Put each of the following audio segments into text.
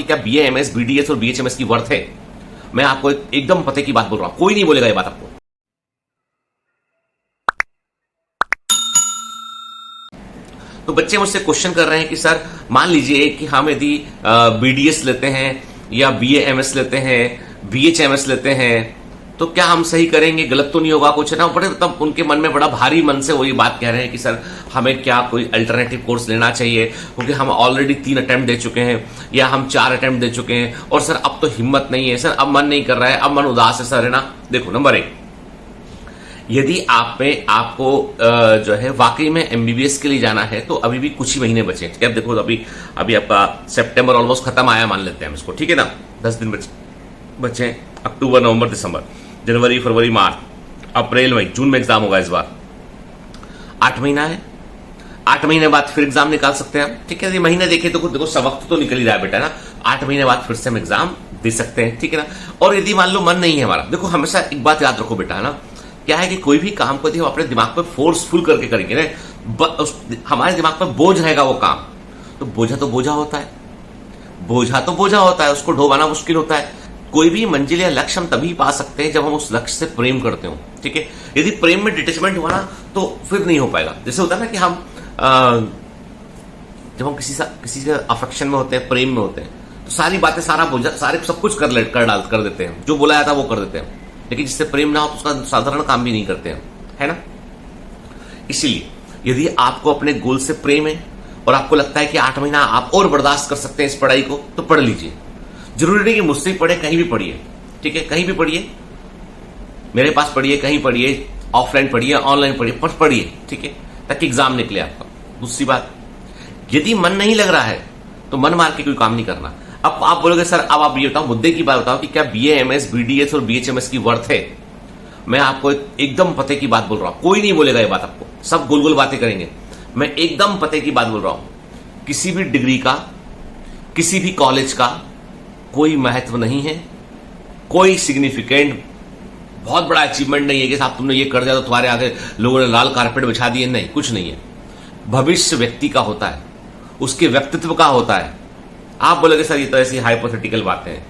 क्या BAMS, BDS और BHMS की वर्थ है? मैं आपको एकदम पते की बात बोल रहा हूं, कोई नहीं बोलेगा ये बात आपको। तो बच्चे मुझसे क्वेश्चन कर रहे हैं कि सर मान लीजिए कि हम यदि बीडीएस लेते हैं या बीएएमएस लेते हैं, बीएचएमएस लेते हैं, तो क्या हम सही करेंगे? गलत तो नहीं होगा कुछ ना? बड़े तब उनके मन में बड़ा भारी मन से वो ये बात कह रहे हैं कि सर हमें क्या कोई अल्टरनेटिव कोर्स लेना चाहिए, क्योंकि हम ऑलरेडी 3 अटेम्प्ट दे चुके हैं या हम 4 अटेम्प्ट दे चुके हैं और सर अब तो हिम्मत नहीं है, सर अब मन नहीं कर रहा है, अब मन उदास है सर, है ना? देखो, नंबर 1, यदि आपको जो है वाकई में एमबीबीएस के लिए जाना है तो अभी भी कुछ ही महीने बचे हैं। अब देखो, अभी आपका सितंबर ऑलमोस्ट खत्म आया, मान लेते हैं हम इसको, ठीक है ना? 10 दिन बचे हैं। अक्टूबर, नवंबर, दिसंबर, जनवरी, फरवरी, मार्च, अप्रैल, मई, जून में एग्जाम होगा इस बार। 8 महीना है। 8 महीने बाद फिर एग्जाम निकाल सकते हैं हम, ठीक है? ये महीने देखे तो देखो सब वक्त तो निकल ही रहा है बेटा ना। 8 महीने बाद फिर से हम एग्जाम दे सकते हैं, ठीक है ना? और यदि मान लो मन नहीं है हमारा, देखो हमेशा एक बात याद रखो बेटा, है ना? क्या है कि कोई भी काम को हम अपने दिमाग पर फोर्सफुल करके करेंगे ना, हमारे दिमाग पर बोझ रहेगा वो काम, तो बोझा होता है, बोझा तो बोझा होता है, उसको ढोवाना मुश्किल होता है। कोई भी मंजिल या लक्ष्य हम तभी पा सकते हैं जब हम उस लक्ष्य से प्रेम करते हो, ठीक है? यदि प्रेम में डिटेचमेंट हुआ ना तो फिर नहीं हो पाएगा। जैसे होता है ना कि हम जब हम किसी से अफेक्शन में होते हैं, प्रेम में होते हैं, तो सारी बातें, सारा बोझा, सारे सब कुछ कर देते हैं, जो बोला जाता है वो कर देते हैं। लेकिन जिससे प्रेम ना हो तो उसका साधारण काम भी नहीं करते हैं, है ना? इसीलिए यदि आपको अपने गोल से प्रेम है और आपको लगता है कि 8 महीना आप और बर्दाश्त कर सकते हैं इस पढ़ाई को, तो पढ़ लीजिए। जरूरी नहीं कि मुझसे ही पढ़े, कहीं भी पढ़िए, ठीक है? कहीं भी पढ़िए, मेरे पास पढ़िए, कहीं पढ़िए, ऑफलाइन पढ़िए, ऑनलाइन पढ़िए, पर पढ़िए, ठीक है? ताकि एग्जाम निकले आपका। दूसरी बात, यदि मन नहीं लग रहा है तो मन मार के कोई काम नहीं करना। अब आप बोलोगे सर अब आप ये बताओ, मुद्दे की बात बताओ कि क्या बीएएमएस, बीडीएस और बीएचएमएस की वर्थ है? मैं आपको एकदम पते की बात बोल रहा हूं, कोई नहीं बोलेगा ये बात आपको, सब गोल गोल बातें करेंगे। मैं एकदम पते की बात बोल रहा हूं, किसी भी डिग्री का, किसी भी कॉलेज का कोई महत्व नहीं है, कोई सिग्निफिकेंट बहुत बड़ा अचीवमेंट नहीं है कि साहब तुमने ये कर दिया तो तुम्हारे आगे लोगों ने लाल कारपेट बिछा दिए, नहीं, कुछ नहीं है। भविष्य व्यक्ति का होता है, उसके व्यक्तित्व का होता है। आप बोलोगे सर ये तो ऐसी हाइपोथेटिकल बातें हैं।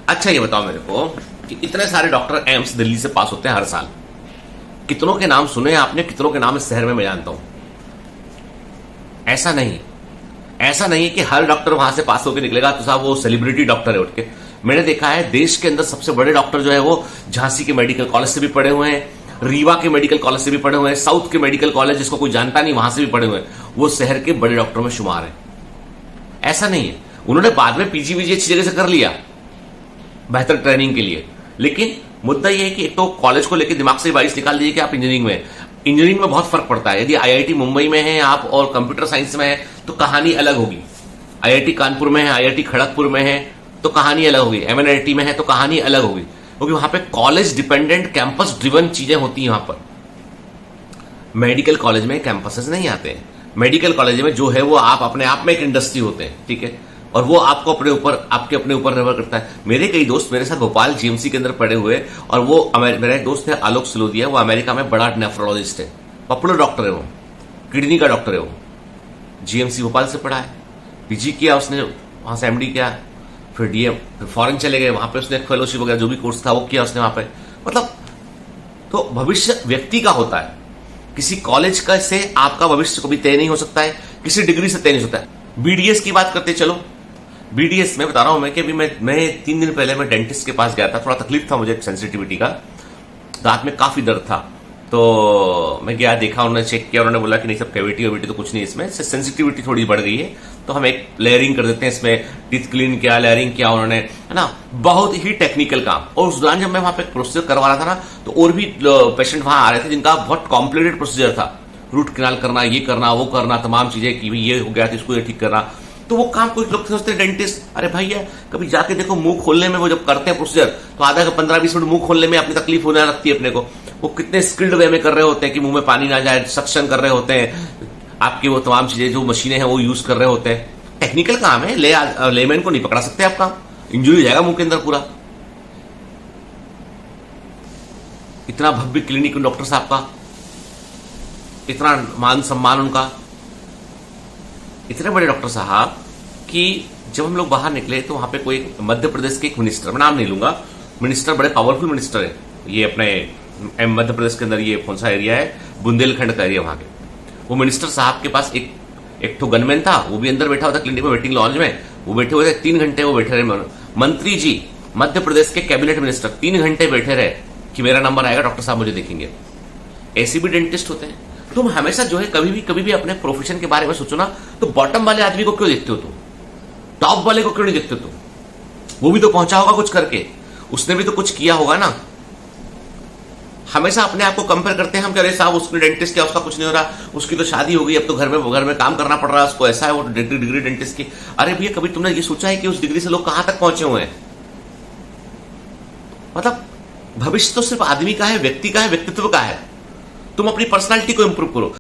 अच्छा ये बताओ मेरे को कि इतने सारे डॉक्टर एम्स दिल्ली से पास होते हैं हर साल, कितनों के नाम सुने आपने? कितनों के नाम इस शहर में मैं जानता हूं? ऐसा नहीं कि हर डॉक्टर वहां से पास होकर निकलेगा तो साहब वो सेलिब्रिटी डॉक्टर है उठ के। मैंने देखा है देश के अंदर सबसे बड़े डॉक्टर जो है वो झांसी के मेडिकल कॉलेज से भी पढ़े हुए हैं, रीवा के मेडिकल कॉलेज से भी पढ़े हुए हैं, साउथ के मेडिकल कॉलेज जिसको कोई जानता नहीं वहां से भी पढ़े हुए हैं, वो शहर के बड़े डॉक्टरों में शुमार है। ऐसा नहीं है, उन्होंने बाद में पीजी वीजी अच्छी जगह से कर लिया बेहतर ट्रेनिंग के लिए। लेकिन मुद्दा यह है कि एक तो कॉलेज को लेकर दिमाग से बारिश निकाल दीजिए कि आप इंजीनियरिंग में बहुत फर्क पड़ता है। यदि आईआईटी मुंबई में है आप और कंप्यूटर साइंस में है तो कहानी अलग होगी, आईआईटी कानपुर में है, आईआईटी खड़गपुर में है तो कहानी अलग होगी, एमएनआईटी में है तो कहानी अलग होगी, क्योंकि वहां पे कॉलेज डिपेंडेंट, कैंपस ड्रिवन चीजें होती हैं। वहां पर मेडिकल कॉलेज में कैंपसेस नहीं आते हैं। मेडिकल कॉलेज में जो है वो आप अपने आप में एक इंडस्ट्री होते हैं, ठीक है? और वो आपको आपके अपने ऊपर निर्भर करता है। मेरे कई दोस्त मेरे साथ भोपाल जीएमसी के अंदर पढ़े हुए, और वो मेरा एक दोस्त है आलोक सिलोदिया, वो अमेरिका में बड़ा नेफ्रोलॉजिस्ट है, पॉपुलर डॉक्टर है, वो किडनी का डॉक्टर है, वो जीएमसी भोपाल से पढ़ा है, पीजी किया उसने, वहां से एमडी किया, फिर डीएम, फिर फॉरेन चले गए, वहां पे उसने फेलोशिप वगैरह जो भी कोर्स था वो किया उसने वहां पे। मतलब तो भविष्य व्यक्ति का होता है, किसी कॉलेज का से आपका भविष्य कभी तय नहीं हो सकता है, किसी डिग्री से तय नहीं हो सकता है। बीडीएस की बात करते चलो, बीडीएस में बता रहा हूं मैं कि अभी मैं 3 दिन पहले मैं डेंटिस्ट के पास गया था, थोड़ा तकलीफ था मुझे सेंसिटिविटी का, दांत में काफी दर्द था, तो मैं गया, देखा, उन्होंने चेक किया, उन्होंने बोला कि नहीं सब कैविटी वैविटी तो कुछ नहीं, इसमें सेंसिटिविटी थोड़ी बढ़ गई है, तो हम एक लेयरिंग कर देते हैं, इसमें टीथ क्लीन किया, लेयरिंग किया उन्होंने, है ना? बहुत ही टेक्निकल काम। और उस दौरान जब मैं वहां पे प्रोसीजर करवा रहा था ना, तो और भी पेशेंट वहां आ रहे थे जिनका बहुत कॉम्प्लिकेटेड प्रोसीजर था, रूट कैनाल करना, ये करना, वो करना, तमाम चीजें कि भाई ये हो गया तो इसको ये ठीक करना। तो वो काम कुछ लोग सोचते हैं डेंटिस्ट, अरे भैया कभी जाके देखो मुंह खोलने में, वो जब करते हैं प्रोसीजर तो आधा 15-20 मिनट मुंह खोलने में अपनी तकलीफ होने लगती है अपने को। वो कितने स्किल्ड वे में कर रहे होते हैं कि मुंह में पानी ना जाए, सक्शन कर रहे होते हैं, आपकी वो तमाम चीजें जो मशीनें हैं वो यूज कर रहे होते हैं। टेक्निकल काम है, लेमैन को नहीं पकड़ा सकते आप काम, इंजरी हो जाएगा मुंह के अंदर पूरा। इतना भव्य क्लिनिक डॉक्टर साहब का, इतना मान सम्मान उनका, इतने बड़े डॉक्टर साहब कि जब हम लोग बाहर निकले तो वहां पे कोई मध्य प्रदेश के एक मिनिस्टर, मैं नाम नहीं लूंगा, मिनिस्टर बड़े पावरफुल मिनिस्टर है, ये अपने मध्य प्रदेश के अंदर ये कौन सा एरिया है, बुंदेलखंड का एरिया, वहां के वो मिनिस्टर साहब के पास एक तो गनमैन था, वो भी अंदर बैठा हुआ था क्लिनिक में वेटिंग लॉन्ज में, वो बैठे हुए थे 3 घंटे, वो बैठे रहे मंत्री जी, मध्य प्रदेश के कैबिनेट मिनिस्टर 3 घंटे बैठे रहे कि मेरा नंबर आएगा, डॉक्टर साहब मुझे देखेंगे। ऐसे भी डेंटिस्ट होते हैं। तुम हमेशा जो है कभी भी अपने प्रोफेशन के बारे में सोचो ना, तो बॉटम वाले आदमी को क्यों देखते हो तुम, टॉप वाले को क्यों नहीं देखते तुम? वो भी तो पहुंचा होगा कुछ करके, उसने भी तो कुछ किया होगा ना। हमेशा अपने आप को कंपेयर करते हैं हम कि अरे साहब उसने डेंटिस्ट किया, उसका कुछ नहीं हो रहा, उसकी तो शादी हो गई, अब तो घर में काम करना पड़ रहा है उसको, ऐसा है वो डिग्री डेंटिस्ट की। अरे भैया कभी तुमने ये सोचा है कि उस डिग्री से लोग कहां तक पहुंचे हुए हैं? मतलब भविष्य तो सिर्फ आदमी का है, व्यक्ति का है, व्यक्तित्व का है। तुम अपनी पर्सनालिटी को इंप्रूव करो।